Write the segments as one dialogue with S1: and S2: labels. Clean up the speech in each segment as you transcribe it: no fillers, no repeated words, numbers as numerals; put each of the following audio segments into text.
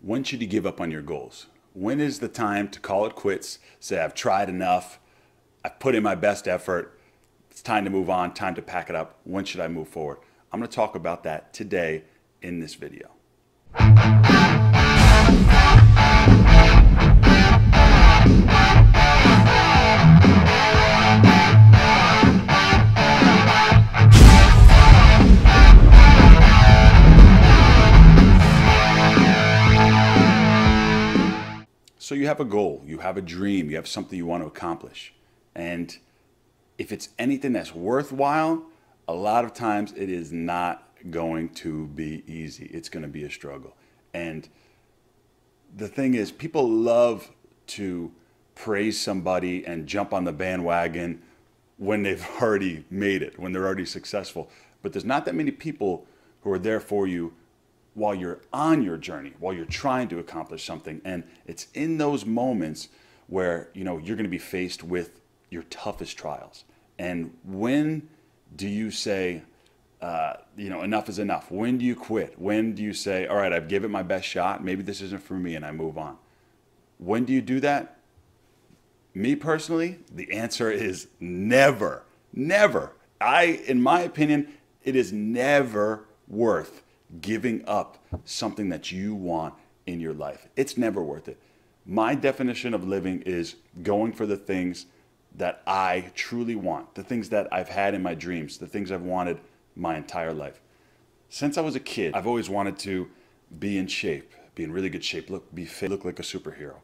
S1: When should you give up on your goals? When is the time to call it quits? Say, I've tried enough. I've put in my best effort. It's time to move on, time to pack it up. When should I move forward? I'm going to talk about that today in this video. So you have a goal, you have a dream, you have something you want to accomplish. And if it's anything that's worthwhile, a lot of times it is not going to be easy. It's going to be a struggle. And the thing is, people love to praise somebody and jump on the bandwagon when they've already made it, when they're already successful. But there's not that many people who are there for you while you're on your journey, while you're trying to accomplish something. And it's in those moments where, you're going to be faced with your toughest trials. And when do you say, enough is enough? When do you quit? When do you say, all right, I've given it my best shot. Maybe this isn't for me and I move on. When do you do that? Me personally, the answer is never, never. In my opinion, it is never worth giving up something that you want in your life. It's never worth it. My definition of living is going for the things that I truly want, the things that I've had in my dreams, the things I've wanted my entire life. Since I was a kid, I've always wanted to be in shape, be in really good shape, be fit, look like a superhero.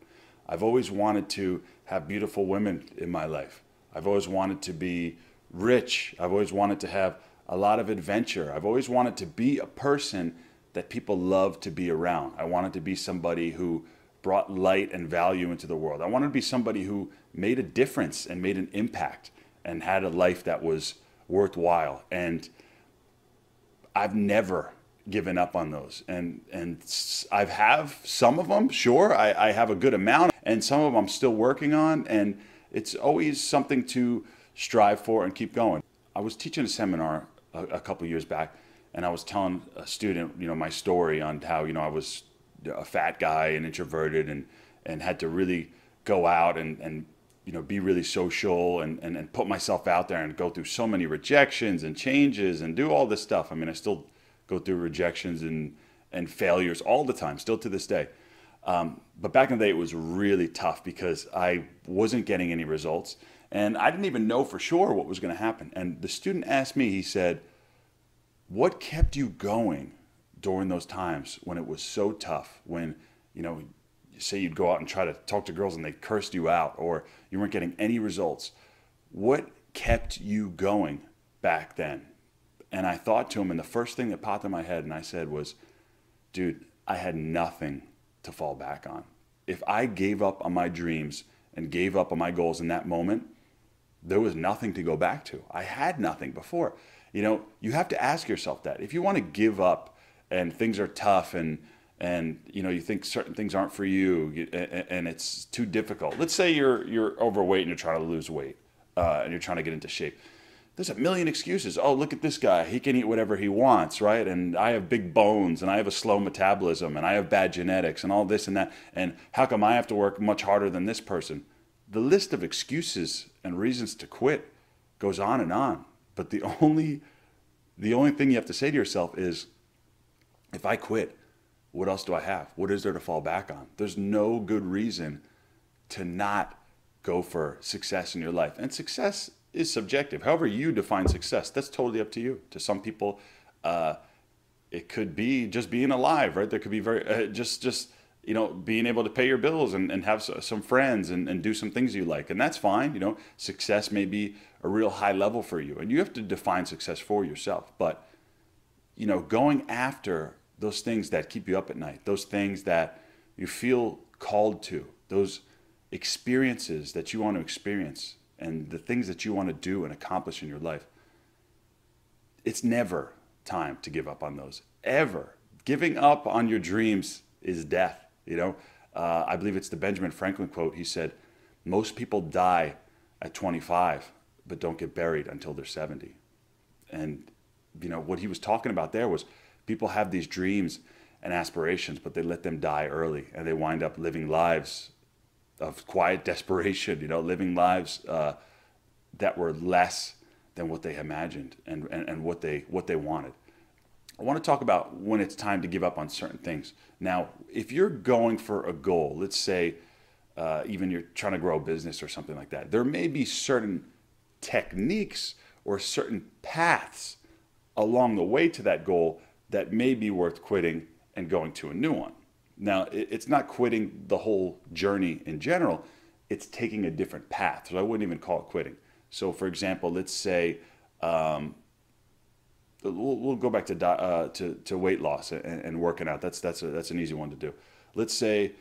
S1: I've always wanted to have beautiful women in my life. I've always wanted to be rich. I've always wanted to have a lot of adventure. I've always wanted to be a person that people love to be around. I wanted to be somebody who brought light and value into the world. I wanted to be somebody who made a difference and made an impact and had a life that was worthwhile. And I've never given up on those. And I have some of them, sure, I have a good amount, and some of them I'm still working on, and it's always something to strive for and keep going. I was teaching a seminar a couple years back, and I was telling a student, my story on how, I was a fat guy and introverted and had to really go out and be really social and put myself out there and go through so many rejections and changes and do all this stuff. I mean, I still go through rejections and failures all the time, still to this day. But back in the day, it was really tough because I wasn't getting any results. And I didn't even know for sure what was going to happen. And the student asked me, he said, what kept you going during those times when it was so tough? When, you say you'd go out and try to talk to girls and they cursed you out, or you weren't getting any results. What kept you going back then? And I thought to him, and the first thing that popped in my head and I said was, dude, I had nothing to fall back on. If I gave up on my dreams and gave up on my goals in that moment, there was nothing to go back to. I had nothing before. You have to ask yourself that. If you want to give up and things are tough and you think certain things aren't for you and it's too difficult. Let's say you're overweight and you're trying to lose weight and you're trying to get into shape. There's a million excuses. Oh, look at this guy. He can eat whatever he wants, right? And I have big bones and I have a slow metabolism and I have bad genetics and all this and that. And how come I have to work much harder than this person? The list of excuses and reasons to quit goes on and on. But the only thing you have to say to yourself is, if I quit, what else do I have? What is there to fall back on? There's no good reason to not go for success in your life. And success is subjective. However you define success, that's totally up to you. To some people, it could be just being alive, right? There could be being able to pay your bills and have some friends and do some things you like. And that's fine. Success may be a real high level for you. And you have to define success for yourself. But, going after those things that keep you up at night, those things that you feel called to, those experiences that you want to experience, and the things that you want to do and accomplish in your life, it's never time to give up on those, ever. Giving up on your dreams is death. I believe it's the Benjamin Franklin quote. He said, most people die at 25, but don't get buried until they're 70. And, what he was talking about there was people have these dreams and aspirations, but they let them die early, and they wind up living lives of quiet desperation, living lives that were less than what they imagined and what they wanted. I want to talk about when it's time to give up on certain things. Now, if you're going for a goal, let's say even you're trying to grow a business or something like that, there may be certain techniques or certain paths along the way to that goal that may be worth quitting and going to a new one. Now, it's not quitting the whole journey in general, it's taking a different path. So I wouldn't even call it quitting. So for example, let's say, we'll go back to weight loss and working out. That's an easy one to do. Let's say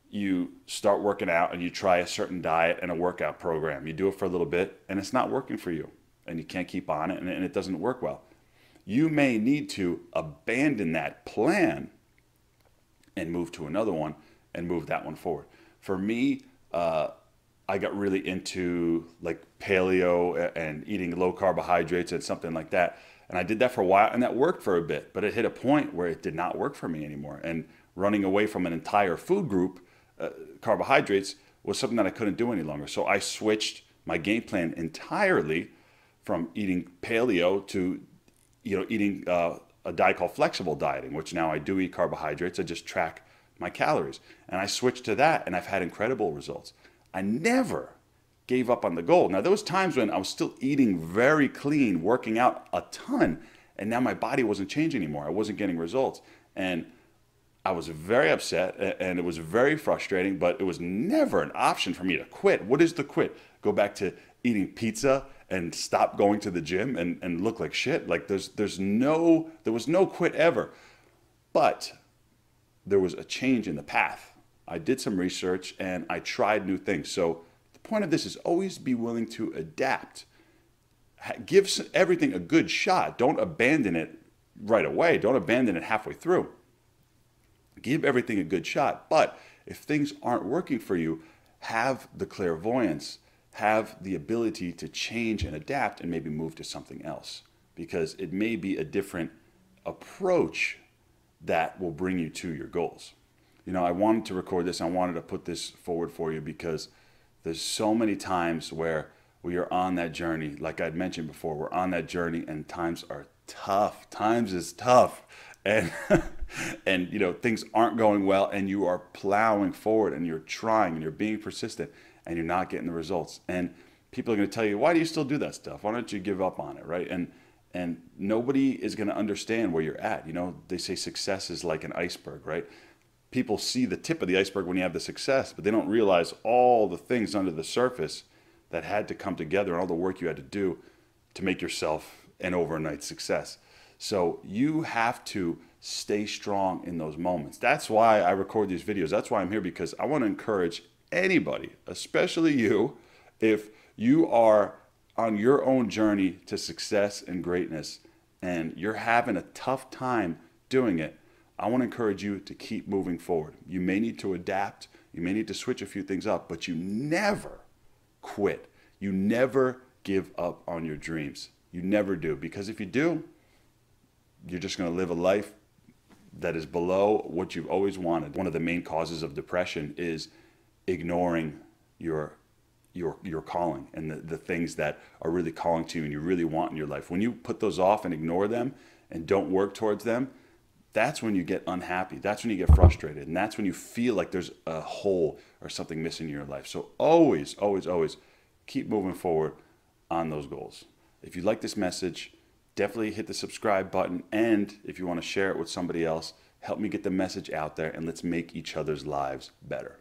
S1: you start working out and you try a certain diet and a workout program. You do it for a little bit and it's not working for you and you can't keep on it and it doesn't work well. You may need to abandon that plan and move to another one and move that one forward. For me, I got really into like paleo and eating low carbohydrates and something like that. And I did that for a while and that worked for a bit, but it hit a point where it did not work for me anymore. And running away from an entire food group, carbohydrates, was something that I couldn't do any longer. So I switched my game plan entirely from eating paleo to eating a diet called flexible dieting, which now I do eat carbohydrates. I just track my calories. And I switched to that and I've had incredible results. I never gave up on the goal. Now, there was times when I was still eating very clean, working out a ton, and now my body wasn't changing anymore. I wasn't getting results. And I was very upset and it was very frustrating, but it was never an option for me to quit. What is the quit? Go back to eating pizza and stop going to the gym and look like shit? Like there was no quit ever. But there was a change in the path. I did some research and I tried new things. So the point of this is always be willing to adapt. Give everything a good shot. Don't abandon it right away. Don't abandon it halfway through. Give everything a good shot. But if things aren't working for you, have the clairvoyance, have the ability to change and adapt and maybe move to something else, because it may be a different approach that will bring you to your goals. I wanted to record this. I wanted to put this forward for you because there's so many times where we are on that journey. Like I'd mentioned before, we're on that journey and times are tough. Times is tough. And, things aren't going well and you are plowing forward and you're trying and you're being persistent and you're not getting the results. And people are going to tell you, why do you still do that stuff? Why don't you give up on it, right? And nobody is going to understand where you're at. They say success is like an iceberg, right? People see the tip of the iceberg when you have the success, but they don't realize all the things under the surface that had to come together and all the work you had to do to make yourself an overnight success. So you have to stay strong in those moments. That's why I record these videos. That's why I'm here, because I want to encourage anybody, especially you, if you are on your own journey to success and greatness and you're having a tough time doing it, I want to encourage you to keep moving forward. You may need to adapt. You may need to switch a few things up, but you never quit. You never give up on your dreams. You never do, because if you do, you're just going to live a life that is below what you've always wanted. One of the main causes of depression is ignoring your calling and the things that are really calling to you and you really want in your life. When you put those off and ignore them and don't work towards them, that's when you get unhappy. That's when you get frustrated. And that's when you feel like there's a hole or something missing in your life. So always, always, always keep moving forward on those goals. If you like this message, definitely hit the subscribe button. And if you want to share it with somebody else, help me get the message out there and let's make each other's lives better.